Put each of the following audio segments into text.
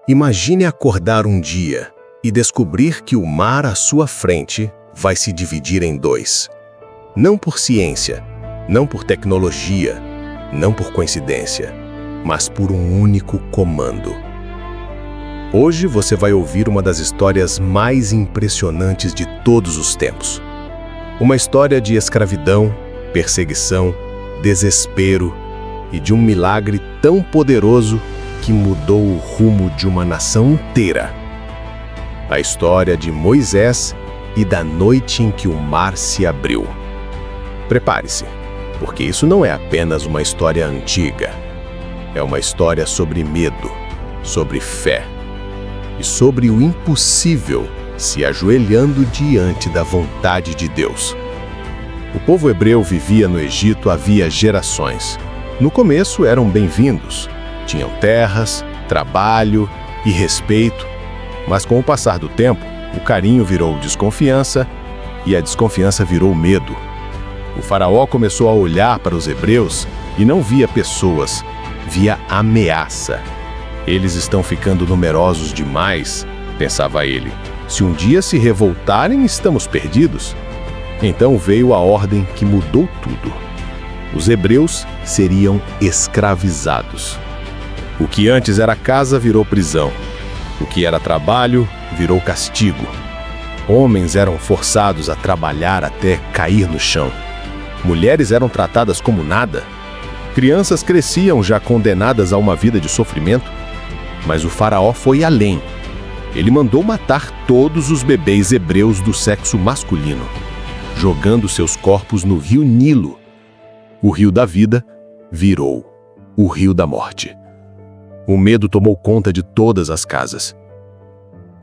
Imagine acordar um dia e descobrir que o mar à sua frente vai se dividir em dois. Não por ciência, não por tecnologia, não por coincidência, mas por um único comando. Hoje você vai ouvir uma das histórias mais impressionantes de todos os tempos. Uma história de escravidão, perseguição, desespero e de um milagre tão poderoso que mudou o rumo de uma nação inteira. A história de Moisés e da noite em que o mar se abriu. Prepare-se, porque isso não é apenas uma história antiga. É uma história sobre medo, sobre fé e sobre o impossível se ajoelhando diante da vontade de Deus. O povo hebreu vivia no Egito havia gerações. No começo eram bem-vindos. Tinham terras, trabalho e respeito, mas com o passar do tempo, o carinho virou desconfiança e a desconfiança virou medo. O faraó começou a olhar para os hebreus e não via pessoas, via ameaça. Eles estão ficando numerosos demais, pensava ele. Se um dia se revoltarem, estamos perdidos. Então veio a ordem que mudou tudo. Os hebreus seriam escravizados. O que antes era casa virou prisão. O que era trabalho virou castigo. Homens eram forçados a trabalhar até cair no chão. Mulheres eram tratadas como nada. Crianças cresciam já condenadas a uma vida de sofrimento. Mas o faraó foi além. Ele mandou matar todos os bebês hebreus do sexo masculino, jogando seus corpos no rio Nilo. O rio da vida virou o rio da morte. O medo tomou conta de todas as casas.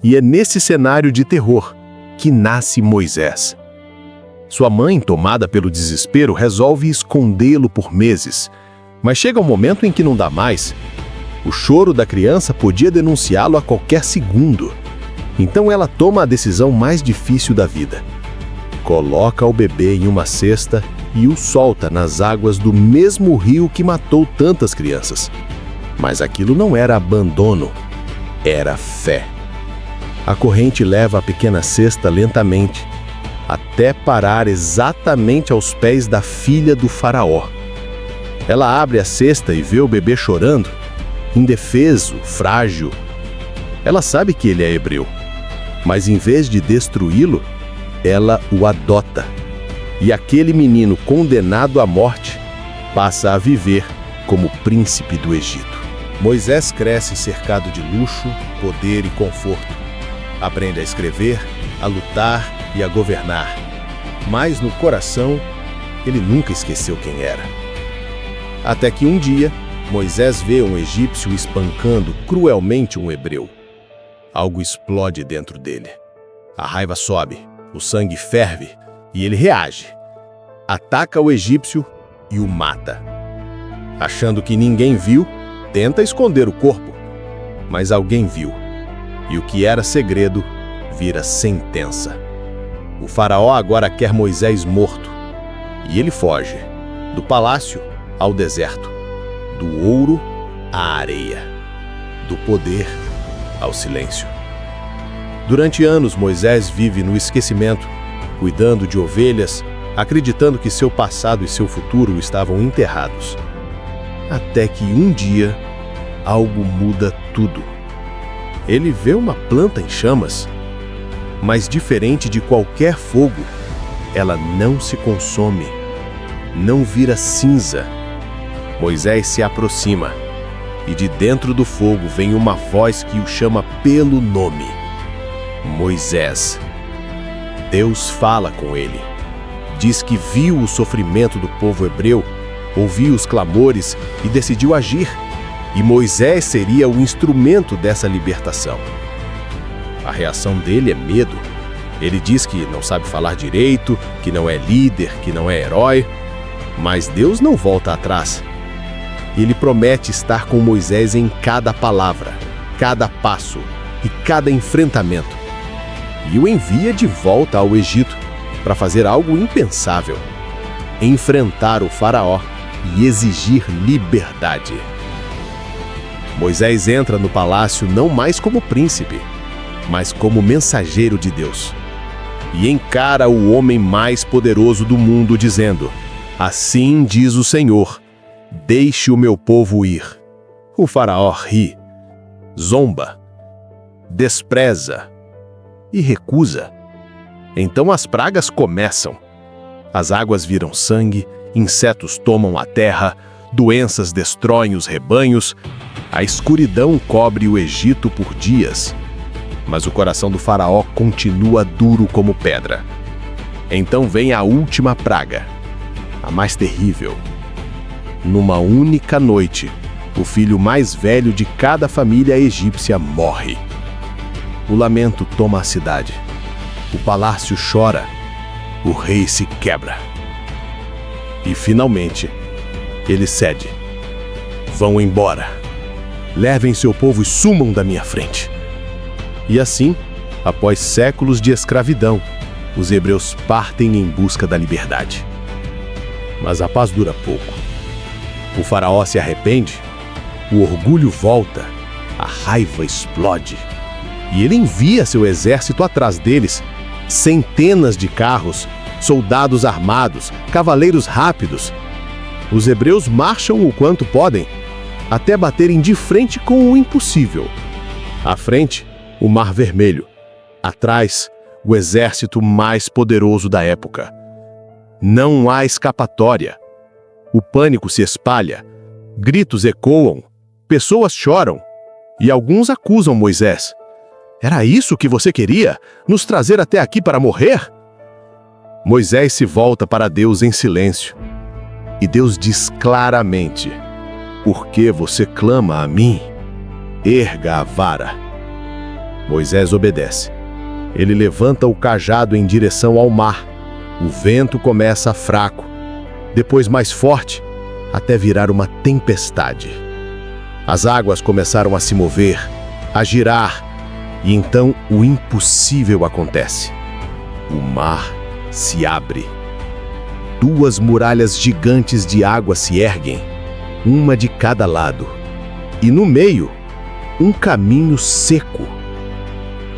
E é nesse cenário de terror que nasce Moisés. Sua mãe, tomada pelo desespero, resolve escondê-lo por meses. Mas chega um momento em que não dá mais. O choro da criança podia denunciá-lo a qualquer segundo. Então ela toma a decisão mais difícil da vida. Coloca o bebê em uma cesta e o solta nas águas do mesmo rio que matou tantas crianças. Mas aquilo não era abandono, era fé. A corrente leva a pequena cesta lentamente, até parar exatamente aos pés da filha do faraó. Ela abre a cesta e vê o bebê chorando, indefeso, frágil. Ela sabe que ele é hebreu, mas em vez de destruí-lo, ela o adota. E aquele menino condenado à morte passa a viver como príncipe do Egito. Moisés cresce cercado de luxo, poder e conforto. Aprende a escrever, a lutar e a governar. Mas no coração, ele nunca esqueceu quem era. Até que um dia, Moisés vê um egípcio espancando cruelmente um hebreu. Algo explode dentro dele. A raiva sobe, o sangue ferve e ele reage. Ataca o egípcio e o mata. Achando que ninguém viu, tenta esconder o corpo. Mas alguém viu. E o que era segredo vira sentença. O faraó agora quer Moisés morto. E ele foge, do palácio ao deserto, do ouro à areia, do poder ao silêncio. Durante anos, Moisés vive no esquecimento, cuidando de ovelhas, acreditando que seu passado e seu futuro estavam enterrados. Até que um dia, algo muda tudo. Ele vê uma planta em chamas, mas diferente de qualquer fogo, ela não se consome, não vira cinza. Moisés se aproxima, e de dentro do fogo vem uma voz que o chama pelo nome: Moisés. Deus fala com ele. Diz que viu o sofrimento do povo hebreu, ouviu os clamores e decidiu agir. E Moisés seria o instrumento dessa libertação. A reação dele é medo. Ele diz que não sabe falar direito, que não é líder, que não é herói. Mas Deus não volta atrás. Ele promete estar com Moisés em cada palavra, cada passo e cada enfrentamento. E o envia de volta ao Egito para fazer algo impensável: enfrentar o faraó e exigir liberdade. Moisés entra no palácio não mais como príncipe, mas como mensageiro de Deus. E encara o homem mais poderoso do mundo, dizendo: assim diz o Senhor, deixe o meu povo ir. O faraó ri, zomba, despreza e recusa. Então as pragas começam. As águas viram sangue, insetos tomam a terra, doenças destroem os rebanhos, a escuridão cobre o Egito por dias. Mas o coração do faraó continua duro como pedra. Então vem a última praga, a mais terrível. Numa única noite, o filho mais velho de cada família egípcia morre. O lamento toma a cidade. O palácio chora. O rei se quebra. E finalmente, ele cede. Vão embora. Levem seu povo e sumam da minha frente. E assim, após séculos de escravidão, os hebreus partem em busca da liberdade. Mas a paz dura pouco. O faraó se arrepende, o orgulho volta, a raiva explode. E ele envia seu exército atrás deles, centenas de carros, soldados armados, cavaleiros rápidos. Os hebreus marcham o quanto podem, até baterem de frente com o impossível. À frente, o Mar Vermelho. Atrás, o exército mais poderoso da época. Não há escapatória. O pânico se espalha, gritos ecoam, pessoas choram, e alguns acusam Moisés. Era isso que você queria? Nos trazer até aqui para morrer? Moisés se volta para Deus em silêncio. E Deus diz claramente: por que você clama a mim? Erga a vara. Moisés obedece. Ele levanta o cajado em direção ao mar. O vento começa fraco, depois mais forte, até virar uma tempestade. As águas começaram a se mover, a girar, e então o impossível acontece. O mar se abre. 2 muralhas gigantes de água se erguem, uma de cada lado. E no meio, um caminho seco.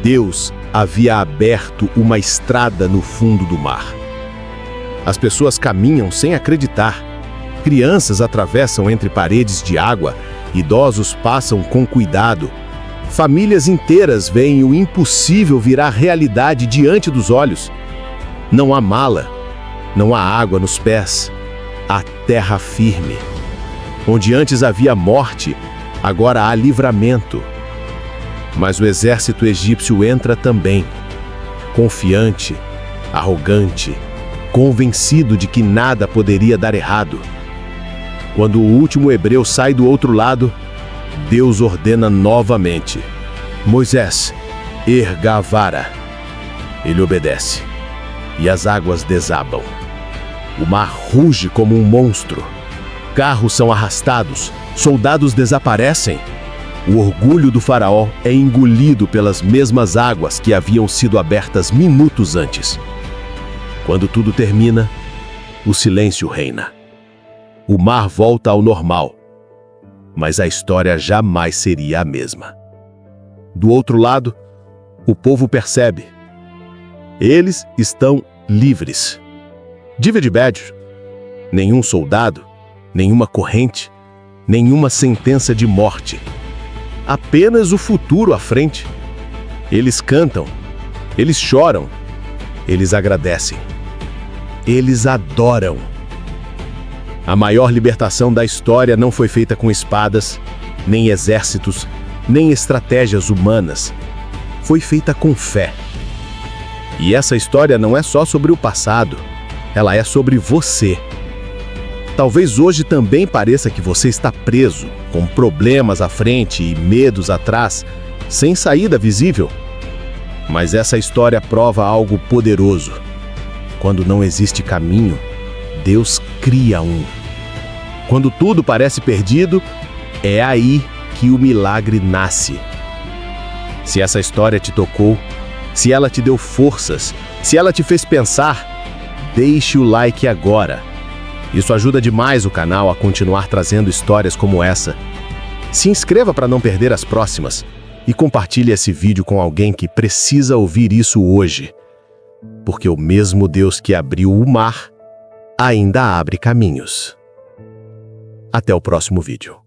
Deus havia aberto uma estrada no fundo do mar. As pessoas caminham sem acreditar. Crianças atravessam entre paredes de água, idosos passam com cuidado. Famílias inteiras veem o impossível virar realidade diante dos olhos. Não há mala, não há água nos pés, há terra firme. Onde antes havia morte, agora há livramento. Mas o exército egípcio entra também, confiante, arrogante, convencido de que nada poderia dar errado. Quando o último hebreu sai do outro lado, Deus ordena novamente: Moisés, erga a vara. Ele obedece, e as águas desabam. O mar ruge como um monstro. Carros são arrastados, soldados desaparecem. O orgulho do faraó é engolido pelas mesmas águas que haviam sido abertas minutos antes. Quando tudo termina, o silêncio reina. O mar volta ao normal, mas a história jamais seria a mesma. Do outro lado, o povo percebe. Eles estão livres. David Badger, nenhum soldado, nenhuma corrente, nenhuma sentença de morte. Apenas o futuro à frente. Eles cantam, eles choram, eles agradecem, eles adoram. A maior libertação da história não foi feita com espadas, nem exércitos, nem estratégias humanas. Foi feita com fé. E essa história não é só sobre o passado, ela é sobre você. Talvez hoje também pareça que você está preso, com problemas à frente e medos atrás, sem saída visível. Mas essa história prova algo poderoso. Quando não existe caminho, Deus cria um. Quando tudo parece perdido, é aí que o milagre nasce. Se essa história te tocou, se ela te deu forças, se ela te fez pensar, deixe o like agora. Isso ajuda demais o canal a continuar trazendo histórias como essa. Se inscreva para não perder as próximas e compartilhe esse vídeo com alguém que precisa ouvir isso hoje, porque o mesmo Deus que abriu o mar ainda abre caminhos. Até o próximo vídeo.